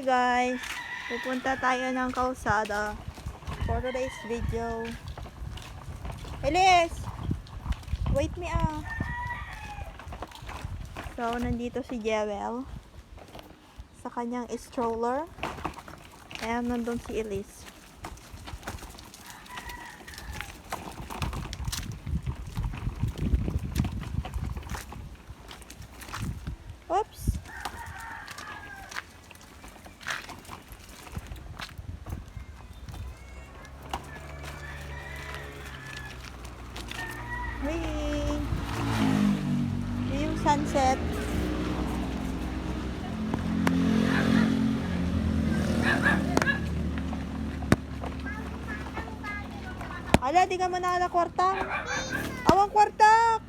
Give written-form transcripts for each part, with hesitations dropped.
Hey guys, pupunta tayo ng kalsada for today's video. Elis! Wait me ah. So, nandito si Jewel sa kanyang stroller. Ayan, nandun si Elis. Oops! Hey! Yun yung sunset. Ala, di ka man nakakwartak. Awang kwartak!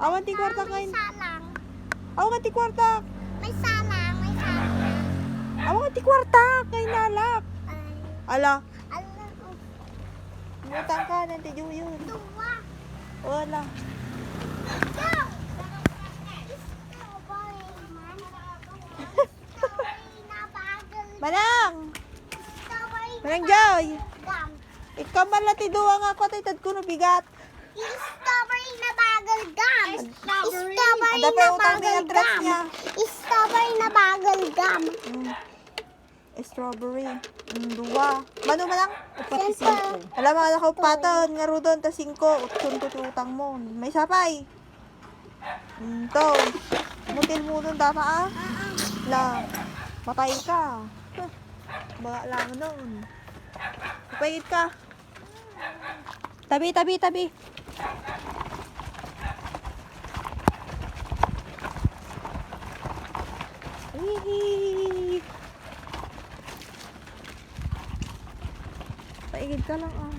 Awan ti kwartak May ngayon. salang. Awan ti kwartak. May salang. May salang. Awan ti kwartak. Ngayon nalak. Ala, Alam. butang ka. Nanti yun. Tuwa. Wala. Go! Strawberry man. Strawberry na bagal. Manang! Strawberry Manang Joy! gum. Ikaw malati duwa nga ko. Tatad ko no bigat. Strawberry na bagal gum. Strawberry Ada pa na yung utang bagal niya dress gum. niya. Strawberry na bagal gum. Strawberry. Duwa. Mano manang? Simple. Alam mga nakaupaton. Nga rudon. Ta 5. Utsun utang mo. May sapay. To. Mutil mo dun tama ah. La. Matay ka. Baka lang nun. Kapagit ka. Tabi, tabi, tabi. Hihi. Paigid ka lang ah.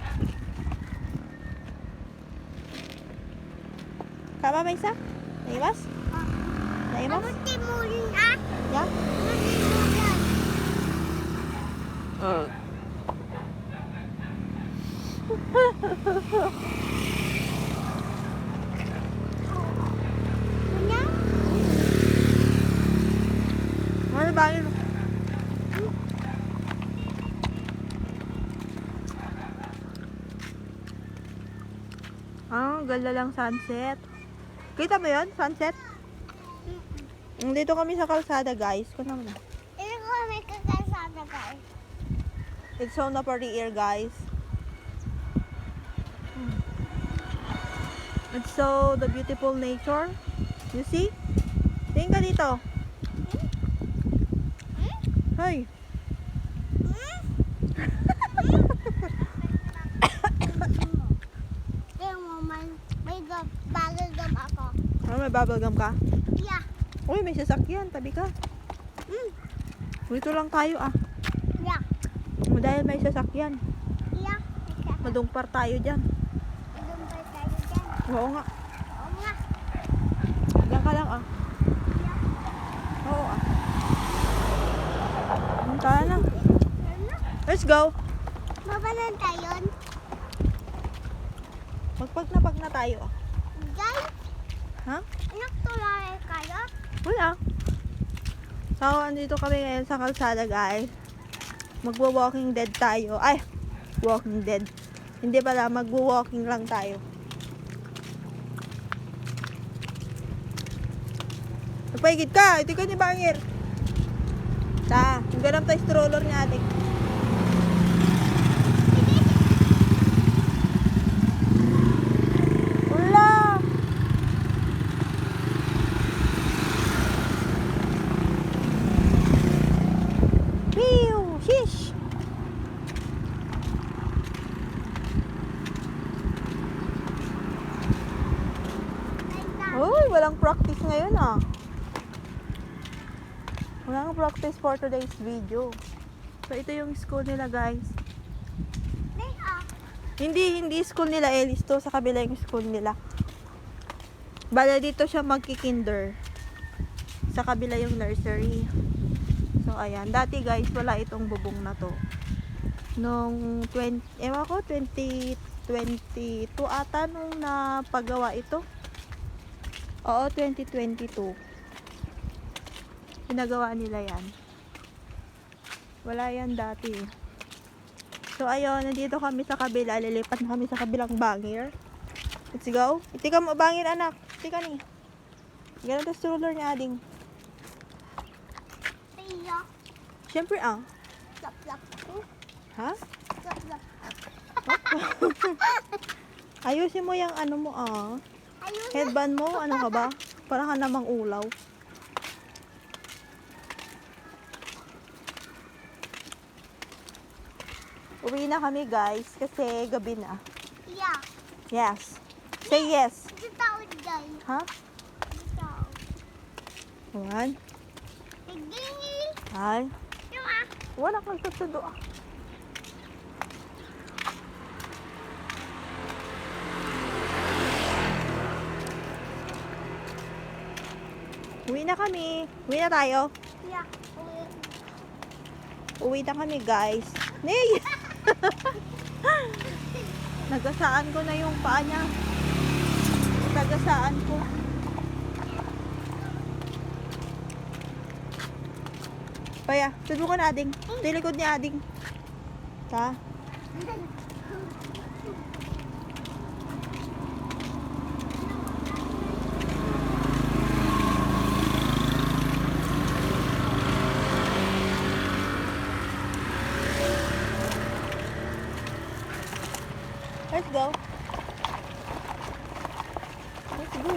Kama may isa? Naiwas? Naiwas? Namuti mo rin ah. Ya? Namuti mo yan. Ano? Ano ba yun? Ganda lang sunset. Kita mo yun? Sunset? Dito kami sa kalsada guys. Kung naman na. Ito ko may kakasada guys. It's so na party air guys. It's so the beautiful nature. You see? Tingin ka dito. Hoy. Tingnan mo man, may bagal gum ako. Ano, may bubblegum ka? Yeah, Uy, may sasakyan. Tabi ka. Dito lang tayo ah. yeah, Dahil may sasakyan. yeah. Madungpar tayo dyan. Doon ba tayo dyan? Oo nga. Oo nga. Diyan ka lang ah. Oo ah. Tara na. Let's go. Mabalan tayo. Magpag na tayo ah. Guys, Ha? anak tulay kayo? Wala. So, andito kami ngayon sa kalsada guys. Magwa-walking dead tayo. Ay! Walking dead. Hindi pala, magwa-walking lang tayo. Magpaigid ka! Ito ka ni Bangir. Ta, yung ganap tayo stroller ni ate. Wala! Pew! Shish! Uy, walang practice ngayon ah. Walang practice for today's video. So, ito yung school nila guys. Day off. Hindi school nila Elis to. Sa kabila yung school nila. Bala dito siya magki-kinder. Sa kabila yung nursery. So, ayan. Dati guys, wala itong bubong na to. Nung 2022 ata nung napagawa ito. Oo, 2022. Pinagawa nila yan. Wala yan dati. So, ayun. Nandito kami sa kabila. Lilipat na kami sa kabilang bangir. Let's go. Itika mo bangir, anak. Itika ni. Ganun stroller ni Ading. Pila. Siyempre, Lap, lap. Ha? Lap, lap. Ayusin mo yung ano mo, Ayun. Headband mo, ano ka ba? Para ka namang ulaw. Uwi na kami, guys, kasi gabi na. Yeah. Yes. Say yes. Ito tao dyan. Ha? Ito tao. One. Nagdingil. Ay. Yung Wala kang tutudo. Uwi na kami. Uwi na tayo. Yeah. Uwi na kami, guys. Nay! Nagasaan ko na yung paa niya. Nagasaan ko. Paya, subukan na Ading. Ito yung likod ni Ading. Ta? Let's go. Let's go.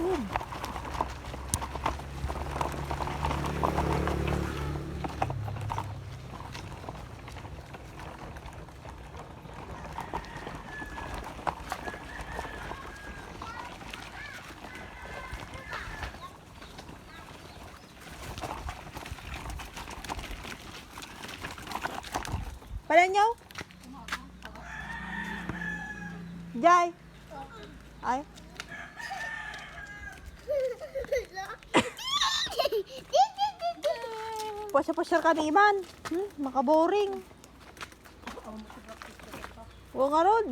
Palanyaw? Jai. Ay. Pasya-pasya kami man. Makaboring. Huwag nga rod.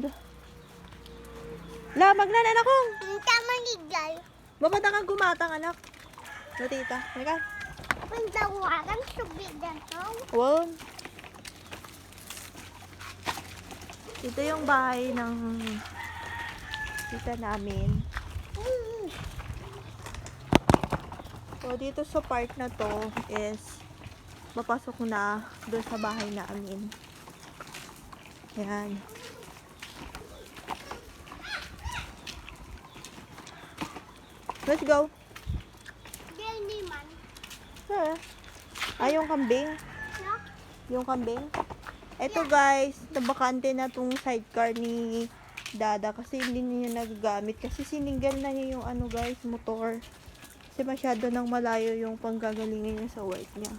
Lamag na anak ko. Ang tama ni Jai. Babata kang gumatang anak. No, tita. Mika. Ang tawagan subig na to. Wow. Ito yung bahay ng tita namin. So, dito sa part na to is mapasok na doon sa bahay namin. Yan. Let's go. Hindi man. Yung kambing. No? Yung kambing. Ito guys, nabakante na tong sidecar ni Dada kasi hindi niya nagagamit. Kasi sininggal na niya yung ano guys, motor. Kasi masyado nang malayo yung panggagalingan niya sa work niya.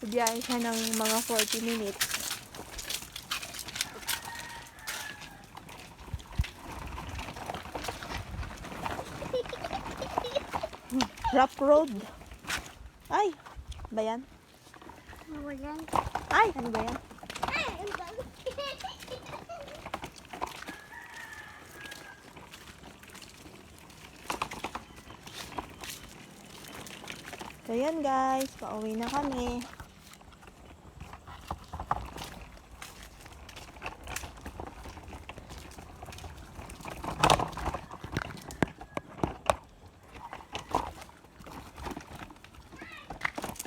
Biyahe siya ng mga 40 minutes. Rough road. Ay, ba yan? Nawalan. Ay, ano ba yan? Ay, ang galing. So yan guys, pauwi na kami.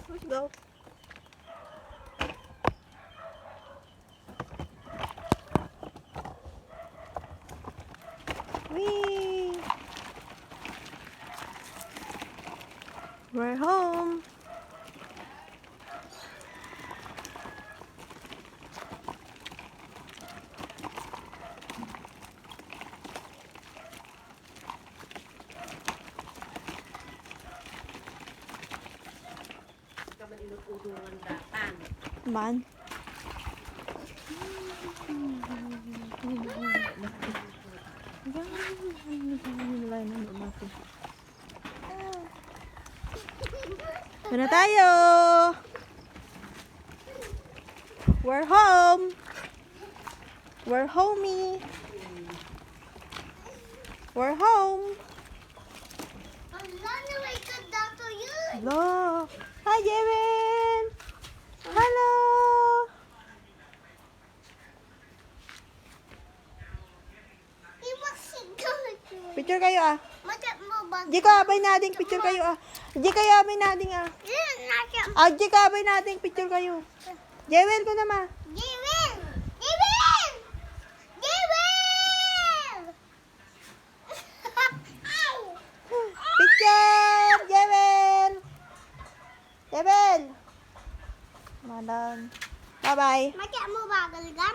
Let's go. Whee! We're home. Man. Ito na tayo. We're home. We're homey. We're home. Ala, nawaited daw to yun. Hello. Hi, Jewin. Hello. picture kayo ah. Macam mo ba? Di ka abay nating picture kayo ah. Di kayo abay nating ah. Macam. Di ka abay nating picture kayo. Jewel ko naman. Jewel! Jewel! Jewel! Picture! Jewel! Jewel! Madam. Bye-bye. Macam mo ba, galgam?